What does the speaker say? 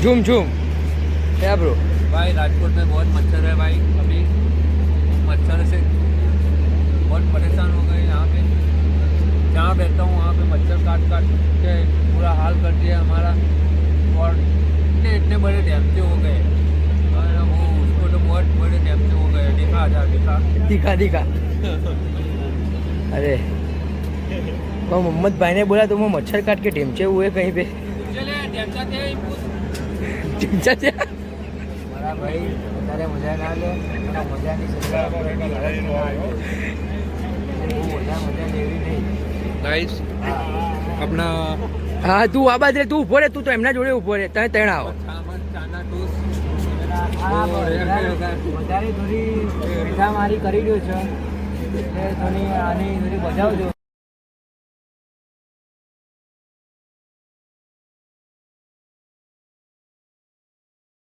झूम झूम क्या ब्रो? भाई राजकोट में बहुत मच्छर है भाई, अभी मच्छर से बहुत परेशान हो गए यहाँ पे। जहाँ रहता हूँ वहाँ पे मच्छर काट काट के पूरा हाल कर दिया हमारा, और इतने बड़े डैमचे हो गए, और वो उसको तो बहुत बड़े डैमचे हो गए। देखा आजा देखा दिखा दिखा अरे वो मोहम्मद भाई ने बोला तो वो मच्छर काट के ढेमचे हुए कहीं पे। चले डैमचा थे ढेमचा थे મારા ભાઈ અત્યારે મજા ના લે, મજા નહીં મજા લેવી નહીં ગાઈસ अपना हाँ तू आ बाज रे, तू उभो रे, तू तो एमना जोड़े उभो रे, तने तेण आओ ચાના ટોસ વધારે થોડી મીઠા મારી કરી દો છો એટલે થોડી આની થોડી બજાવજો